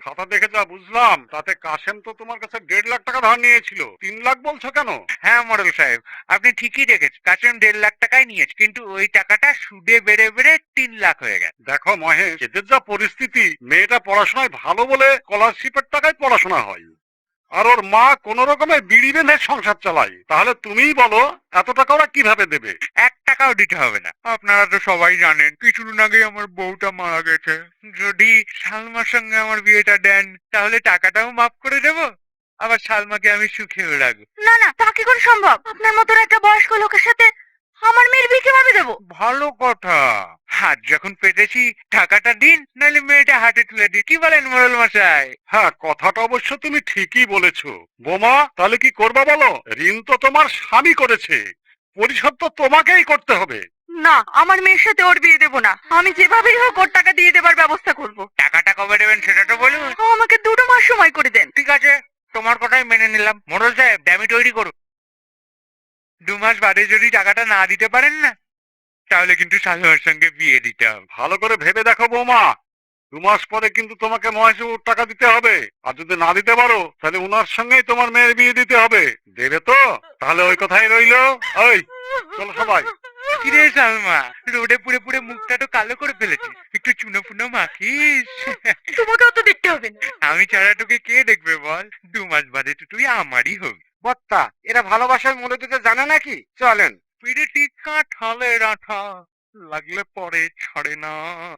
খাতা দেখে যা বুঝলাম তাতে কাশেম তো তোমার কাছে 1.5 লাখ টাকা ধার নিয়েছিল, 3 লাখ বলছো কেন? হ্যাঁ মোড়ল সাহেব, আপনি ঠিকই দেখেছেন, কাশেম 1.5 লাখ টাকাই নিয়েছে, কিন্তু ওই টাকাটা সুদে বেড়ে বেড়ে 3 লাখ হয়ে গেছে। দেখো মহেশ, এদের যা পরিস্থিতি, মেয়েটা পড়াশোনায় ভালো বলে স্কলারশিপের টাকায় পড়াশোনা হয়, আর ওর মা কোন রকমে বিড়ি বেঁধে সংসার চালায়। তাহলে তুমিই বলো এত টাকা ওরা কিভাবে দেবে? 1 টাকাও দিতে হবে না। আপনারা তো সবাই জানেন কিছুদিন আগে আমার বউটা মারা গেছে। যদি সালমার সঙ্গে আমার বিয়েটা দেন তাহলে টাকাটাও মাফ করে দেব, আবার সালমাকে আমি সুখেও রাখবো। না না, তা কি করে সম্ভব? আপনার মতো একটা বয়স্ক লোকের সাথে আমার মেয়ের বিয়ে কিভাবে দেবো? ভালো কথা, হাত যখন পেতেছি টাকাটা দিন, নাহলে মেয়েটা হাতে তুলে দিন। কি বলেন মোড়ল মশাই? হ্যাঁ, কথাটা অবশ্য তুমি ঠিকই বলেছো। বোমা, তাহলে কি করবা বলো? ঋণ তো তোমার স্বামী করেছে, পরিশোধ তো তোমাকেই করতে হবে। না, আমার মেয়ের সাথে ওর বিয়ে দেবো না। আমি যেভাবেই হোক ওর টাকা দিয়ে দেবার ব্যবস্থা করবো। টাকাটা কবে দেবেন সেটা তো বলুন। আমাকে 2 মাস সময় করে দেন। ঠিক আছে, তোমার কথাই মেনে নিলাম। মোড়ল সাহেব, ড্যামি তৈরি করুন। 2 মাস বাদে যদি টাকাটা না দিতে পারেন না, তাহলে কিন্তু সালমার সঙ্গে বিয়ে দিতে হবে। ভালো করে ভেবে দেখো বৌমা, 2 মাস পরে কিন্তু তোমাকে মহেশবাবুর টাকা দিতে হবে। আর যদি না দিতে পারো তাহলে উনার সঙ্গেই তোমার মেয়ের বিয়ে দিতে হবে। দেবে তো? তাহলে ওই কথাই রইলো। ওই চলো সবাই। কিরে সালমা, রোদে পুড়ে পুড়ে মুখটা তো কালো করে ফেলেছিস, একটু চুনো ফুনো মাখিস। তোমাকেও তো দেখতে হবে না। আমি ছাড়া তোকে কে দেখবে বল? 2 মাস বাদে তো তুই আমারই হবি। বত্তা, এরা ভালোবাসার মূল্য দিতে জানে নাকি? চলেন। পিড়ে টিকা ঠালে রাঠা, লাগলে পরে ছাড়ে না।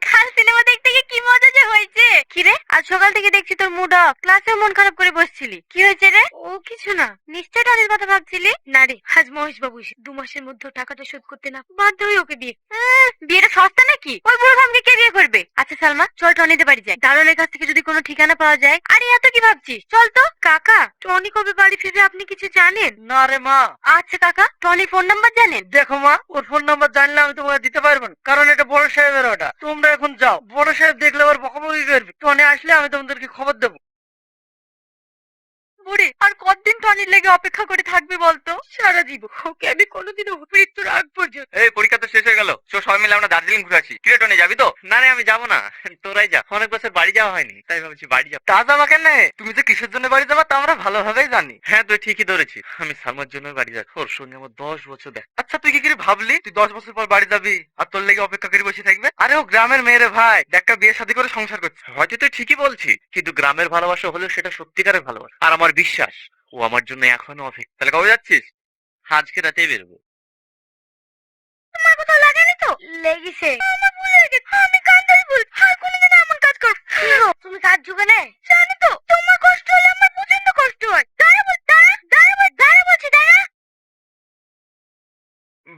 কাল সিনেমা দেখতে গিয়ে কি মজা যে হয়েছে। কিরে, আজ সকাল থেকে দেখছি তোর মুড অফ, ক্লাসে মন খারাপ করে বসছিলি। কি হয়েছে রে? ও কিছু না। নিশ্চয় টনির কথা ভাবছিলি। না রে, আজ মহেশ বাবু 2 মাসের মধ্যে টাকাটা শোধ করতে না বাধ্য হয়ে ওকে বিয়ে। বিয়েটা সস্তা নাকি? ওই বুড়ো ভামকে কে বিয়ে করবে? আচ্ছা সালমা, চল টনিতে বাড়ি যাই। দারোয়ানের কাছ থেকে যদি কোনো ঠিকানা পাওয়া যায়। আরে এত কি ভাবছিস, চল তো। কাকা, টনি কবে বাড়ি ফিরবে আপনি কিছু জানেন? না রে মা। আচ্ছা কাকা, টনির ফোন নাম্বার জানেন? দেখো মা, ওর ফোন নাম্বার জানলে আমি তোমাকে দিতে পারবো না, কারণ এটা বড় সাহেবের অর্ডার। তোমরা এখন যাও, বড় সাহেব দেখলে আবার বকাবকি করবে। টনি আসলে আমি তোমাদেরকে খবর দেবো। বুড়ি, আর কতদিন টনির লেগে অপেক্ষা করে থাকবে বলতো? সারা জীবন ওকে আমি কোনোদিনও মৃত্যুর আগ পর্যন্ত। এই পরীক্ষা তো শেষ হয়ে গেল, সবাই মিলে আমরা দার্জিলিং ঘুরে আসি। কিরে টনি, যাবি তো? না রে, আমি যাবো না, তোরাই যা। অনেক বছর বাড়ি যাওয়া হয়নি, তাই ভাবছি বাড়ি যাবো। তা যাবা কেন? তুমি যে কিসের জন্য বাড়ি যাবা তা আমরা ভালোভাবেই জানি। হ্যাঁ, তুই ঠিকই ধরেছিস, আমি সালমার জন্য বাড়ি যাচ্ছি। ওর সঙ্গে আমার 10 বছর দেখ। আচ্ছা, তুই কি করে ভাবলি তুই 10 বছর পর বাড়ি যাবি আর তোর লেগে অপেক্ষা করে বসে থাকবে? আরে ও গ্রামের মেয়েরে ভাই, দেখা বিয়ে শাদী করে সংসার করছে। হয়তো তুই ঠিকই বলছিস, কিন্তু গ্রামের ভালোবাসা হলেও সেটা সত্যিকারের ভালোবাসা। আর আমার বিশ্বাস ও আমার জন্য এখনো অপেক্ষা। তাহলে কবে যাচ্ছিস? আজকে রাতেই বেরোবো। তোমার কোথাও লাগেনি তো? লেগেছে। আমার ভুল হয়ে গেছে, আমি কান্দারি ভুল। আর কোনোদিন এমন কাজ করব না। তুমি কাজ যুগে নেই জানি তো। তোমার কষ্ট হলে আমার প্রচন্ড কষ্ট হয়। দাঁড়া বল, দাঁড়া দাঁড়া বল, দাঁড়া বলছি, দাঁড়া।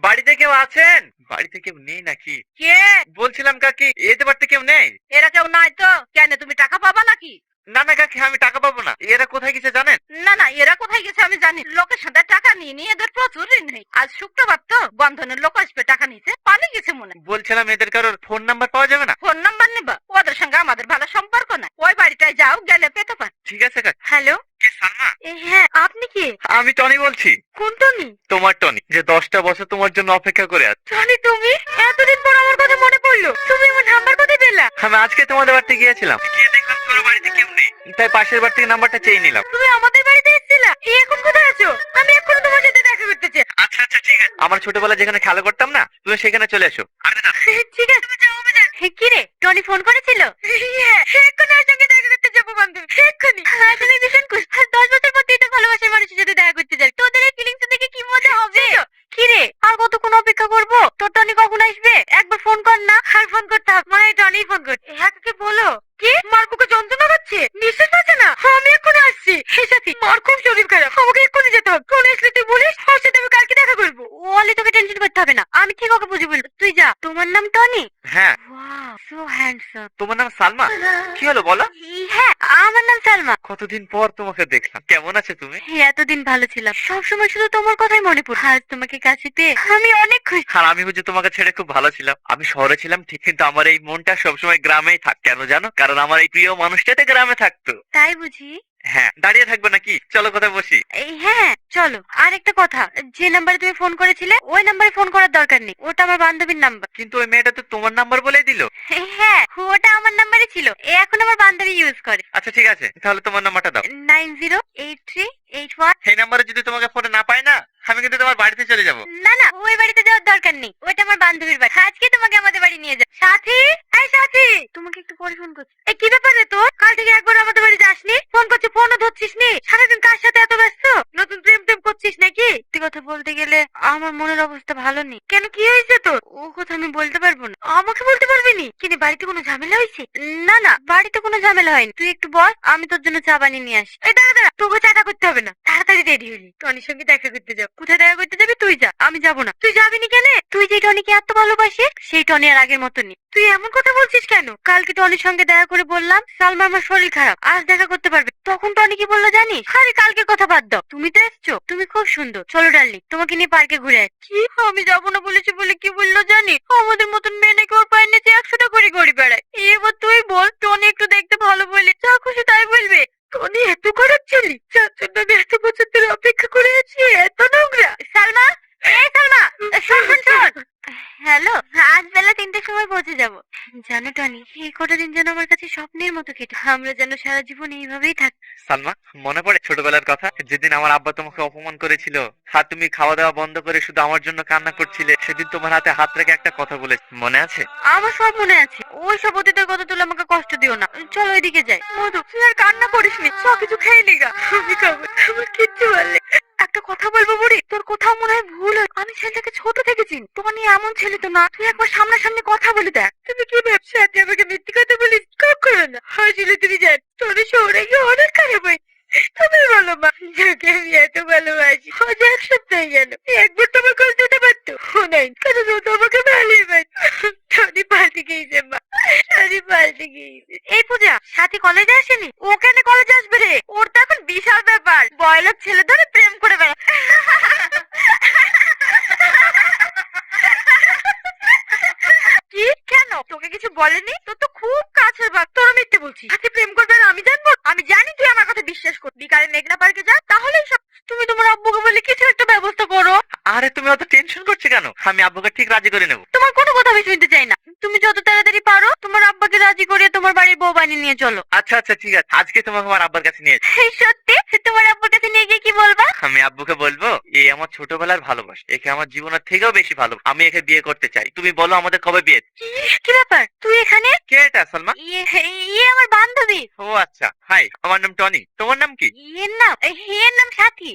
বাড়িতে কেউ আছেন? বাড়িতে কেউ নেই নাকি? কে? বলছিলাম কাকি, এতে বাড়িতে কেউ নেই? এরা কেউ নাই তো? কেন, তুমি টাকা পাবা নাকি? না না কাকি, আমি টাকা পাবো না। এরা কোথায় গেছে জানেন? না না, এরা কোথায় গেছে আমি জানি। লোকের সাথে টাকা নিয়ে নিয়ে এদের প্রচুর ঋণ নেই। আজ শুক্রবার তো, বন্ধনের লোক আসবে, টাকা নিতে পালিয়ে গেছে মনে হয়। বলছিলাম এদের কারোর ফোন নাম্বার পাওয়া যাবে না? ফোন নাম্বার নেবা? ওদের সঙ্গে আমাদের ভালো সম্পর্ক নাই। ওই বাড়িটায় যাও, গেলে পেতে পার। ঠিক আছে কাকি। হ্যালো। কে, সালমা? হ্যাঁ, আপনি কে? আমি টনি বলছি। কোন টনি? তোমার টনি, যে 10টা বছর তোমার জন্য অপেক্ষা করে আছে। টনি, তুমি এতদিন পর আমার কথা মনে পড়লো। তুমি আমার নাম্বার কোথায় পেলা? আমি আজকে তোমাদের বাড়িতে গিয়েছিলাম, গিয়ে দেখলাম তোমার বাড়িতে কেউ নেই, তাই পাশের বাড়ি থেকে নাম্বারটা চেয়ে নিলাম। তুমি আমাদের বাড়িতে এসেছিলা? এখন কোথায় আছো? আমি এক্ষুনি তোমার সাথে দেখা করতে চাই। আচ্ছা আচ্ছা, ঠিক আছে। আমার ছোটবেলায় যেখানে খেলা করতাম না, তুমি সেখানে চলে এসো। আরে দাদা, ঠিক আছে, তুমি যাও বাজার। কি রে, টনি ফোন করেছিল? হ্যাঁ, এক্ষুনি ওর সঙ্গে দেখা করতে যাবো বান্ধবী, এক্ষুনি। আসলে ভীষণ খুশি। 10 বছর পর তুই একটা ভালোবাসার মানুষের সাথে দেখা করতে যাবি। তোদের এই ফিলিংস দেখে কি মজা হবে। কি রে, আর কতক্ষণ অপেক্ষা করবো? তোর টনি কখন আসবে? একবার ফোন কর না। আর ফোন করতে হবে, মনে হয় টনি ফোন করছে। হ্যাঁ, কাকে বলো। কি, মার বুকে যন্ত্রণা করছে? নিঃশ্বাস পাচ্ছে না? আমি এক্ষুনি আসছি। হে সাথী, মার খুব শরীর খারাপ, আমাকে এক্ষুনি যেতে হবে। টনি আসলে তুই বলিস, ওর সাথে আমি কালকে দেখা করবো। ওলি, তোকে টেনশন করতে হবে না, আমি ঠিক ওকে বুঝে বলবো। তুই যা। তোমার নাম টনি? হ্যাঁ। Wow, so handsome. তোমার নাম সালমা? কি হলো বলো? হ্যাঁ, আমার নাম সালমা। কতদিন পর তোমাকে দেখলাম, কেমন আছে তুমি? এতদিন ভালো ছিলাম, সবসময় শুধু তোমার কথাই মনে পড়ে। আজ তোমাকে কাছে পেয়ে আমি অনেক খুশি। আর আমি বুঝি তোমাকে ছেড়ে খুব ভালো ছিলাম। আমি শহরে ছিলাম ঠিক, কিন্তু আমার এই মনটা সবসময় গ্রামেই থাক। কেন জানো? কারণ আমার এই প্রিয় মানুষটাতে গ্রামে থাকতো। তাই বুঝি? হ্যাঁ, দাঁড়িয়ে থাকবে নাকি? চলো কোথায় বসি। এই হ্যাঁ চলো। আর একটা কথা, যে নাম্বারে তুমি ফোন করেছিলে ওই নাম্বারে ফোন করার দরকার নেই, ওটা আমার বান্ধবীর নাম্বার। কিন্তু ওই মেয়েটা তো তোমার নাম্বার বলেই দিল। হ্যাঁ ওটা আমার নাম্বারই ছিল, এখন আমার বান্ধবী ইউজ করে। আচ্ছা ঠিক আছে, তাহলে তোমার নাম্বারটা দাও। 908381। এই নাম্বারে যদি তোমাকে ফোনে না পাই না, আমি কিন্তু তোমার বাড়িতে চলে যাব। না না, ওই বাড়িতে যাওয়ার দরকার নেই, ওটা আমার বান্ধবীর বাড়ি। আজকে তোমাকে আমাদের বাড়ি নিয়ে যাও। সাথী, এই সাথী, তোমাকে একটু পরে ফোন করছি। এই কি ব্যাপার রে তোর? কাল থেকে একবার আমাদের বাড়ি যাসনি, ফোন করছি ফোনও ধরছিস নি, সারাদিন কার সাথে এত ব্যস্ত? নতুন প্রেম টেম করছিস নাকি? তুই কথা বলতে গেলে আমার মনের অবস্থা ভালো নেই। কেন, কি হয়েছে তোর? ও কথা আমি বলতে পারবো না। আমাকে বলতে পারবি নি? কিন্তু বাড়িতে কোনো ঝামেলা হয়েছে? না না, বাড়িতে কোনো ঝামেলা হয়নি। তুই একটু বস, আমি তোর জন্য চা বানিয়ে নিয়ে আসি। এই দাঁড়া দাঁড়া, তোকে চাটা করতে হবে না, তাড়াতাড়ি রেডি হলি, টনির সঙ্গে দেখা করতে যাও। কোথায় দেখা করতে যাবি? তুই যা, আমি যাবো না। তুই যাবি নি কেন? তুই যে টনিকে এত ভালোবাসিস, সেই টনি আর আগের মতো নেই। তুই এমন কথা বলছিস কেন? কালকে টনির সঙ্গে দেখা করে বললাম সালমা আমার শরীর খারাপ, আজ দেখা করতে পারবে। তখন টনি কি বললো জানিস? আরে কালকের কথা বাদ দাও, তুমি তো এসছো, তুমি খুব সুন্দর, চলো ডার্লিং তোমাকে নিয়ে পার্কে ঘুরে আসি। কি, আমি যাবো না বলেছি বলে কি বললো জানিস? আমাদের মতন মেয়ে নাকি ওর পায়ের নিচে 100 টাকা করে ঘুরে বেড়ায়। এবার তুই বল, টনি একটু দেখতে ভালো বলে যা খুশি তাই বলবে। টনি এত খারাপ ছিলি, যার জন্য আমি এত বছর ধরে অপেক্ষা করে আছি, এত নোংরা। সালমা, এই সালমা, শোন শোন শোন। হ্যালো, আজ বেলা 3টের সময় পৌঁছে যাব। জানো টনি, এই কটা দিন যেন আমার কাছে স্বপ্নের মতো কেটে, আমরা যেন সারা জীবন এইভাবেই থাকি। সালমা, মনে পড়ে ছোটবেলার কথা, যেদিন আমার আব্বা তোমাকে অপমান করেছিল, আর তুমি খাওয়া দাওয়া বন্ধ করে শুধু আমার জন্য কান্না করছিলে? সেদিন তোমার হাতে হাত রেখে একটা কথা বলে, মনে আছে? আমার সব মনে আছে, ওই সব অতীতের কথা তুলে আমাকে কষ্ট দিও না। চলো ওইদিকে যাই। মধু, তুই আর কান্না করিস নি, সব কিছু খেয়ে নিগা। আমি খাবো, আমার কিচ্ছু বললে। একটা কথা বলবো বুড়ি, তোর কোথাও মনে হয় ভুল হয়। আমি ছেলেটাকে ছোট থেকে চিনি, টনি এমন ছেলে তো না। তুই একবার সামনাসামনি কথা বলে দেখ। তুমি কি ব্যবসা আছে আমাকে মিথ্যে কথা বলিস? কখনো না। আসলে তুমি জান, টনি শহরে গিয়ে অনেক খারাপ হয়। তুমি বলো মা, যাকে আমি এত ভালোবাসি, আজ 1 সপ্তাহ গেল, একবার তো আমার কষ্ট দিতে পারতো। ও নাই, কারণ ও তো আমাকে ভালোই বাসে। টনি পাল্টে গিয়েছে মা, টনি পাল্টে গিয়েছে। এই পূজা, সাথী কলেজে আসেনি? ও কেন কলেজে আসবে রে? ওর তো এখন বিশাল ব্যাপার, বয়লোক ছেলে ধরে প্রেম করে বেড়া। কি, কেন তোকে কিছু বলেনি? তোর তো খুব কাছের বাপ, তোর মিথ্যে বলছিস। আজকে প্রেম করবে আর আমি জানবো? আমি জানি তুই আমার কথা বিশ্বাস কর। বিকালে মেঘনা পার্কে যা, তাহলেই সব। তুমি তোমার আব্বুকে বলে কিছু একটা ব্যবস্থা করো। আরে তুমি অত টেনশন করছো কেন? আমি আব্বুকে ঠিক রাজি করে নেবো। তোমার কোনো কথা আমি শুনতে চাই না। তুমি যত তাড়াতাড়ি পারো তোমার আব্বাকে রাজি করে তোমার বাড়ির বউ বানিয়ে নিয়ে চলো। আচ্ছা আচ্ছা ঠিক আছে, আজকে তোমাকে আমার আব্বার কাছে নিয়ে যাই। এই সত্যি? তোমার আব্বুর কাছে নিয়ে গিয়ে কি বলবা? আমি আব্বুকে বলবো, এই আমার ছোটবেলার ভালোবাসা, একে আমার জীবনের থেকেও বেশি ভালো, আমি একে বিয়ে করতে চাই। তুমি বলো আমাদের কবে বিয়ে? কি ব্যাপার, তুই এখানে? কে এটা সালমা? ইয়ে আমার বান্ধবী। ও আচ্ছা, হাই, আমার নাম টনি, তোমার নাম কি? এর নাম সাথী।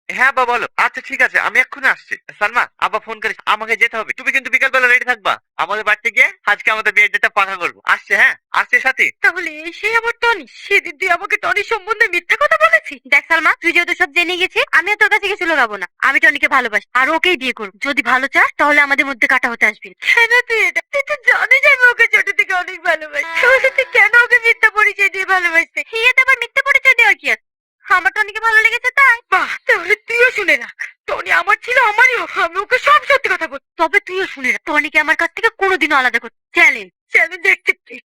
হ্যাঁ বা বলো। আচ্ছা ঠিক আছে, আমি এক্ষুনি আসছি। সালমা, আব্বা ফোন করেছে, আমাকে যেতে হবে। তুমি কিন্তু বিকাল বেলা রেডি থাকবা, আমাদের বাড়িতে গিয়ে আজকে আমাদের বিয়ের ডেটটা পাকা করবো। আসছে, হ্যাঁ আসছে সাথী। তাহলে এই সেই আমার টনি, সেদিন তুই আমাকে টনির সম্বন্ধে মিথ্যা কথা বলেছি। দেখ সালমা, তুই যেহেতু সব জেনে গেছিস, আমি আর তোর কাছে কিছু লগাবো না। আমি টনিকে ভালোবাসি আর ওকেই বিয়ে করবো। যদি ভালো চাস তাহলে আমাদের মধ্যে কাটা হতে আসবি না। কেন তুই এটা? তুই তো জানিস আমি ওকে ছোট থেকে অনেক ভালোবাসি, তাহলে তুই কেন ওকে মিথ্যা পরিচয় দিয়ে ভালোবাসতে? এতে আবার মিথ্যা পরিচয় দেওয়ার কি আছে? আমার টনিকে ভালো লেগেছে তাই। বাহ, তাহলে তুইও শুনে রাখ, টনি আমার ছিল, আমারই হোক, আমি ওকে সব সত্যি কথা বল। তবে তুইও শুনে রাখ, টনিকে আমার কাছ থেকে কোনোদিনও আলাদা করতে চ্যালেঞ্জ চ্যালেঞ্জ অ্যাকসেপ্টেড।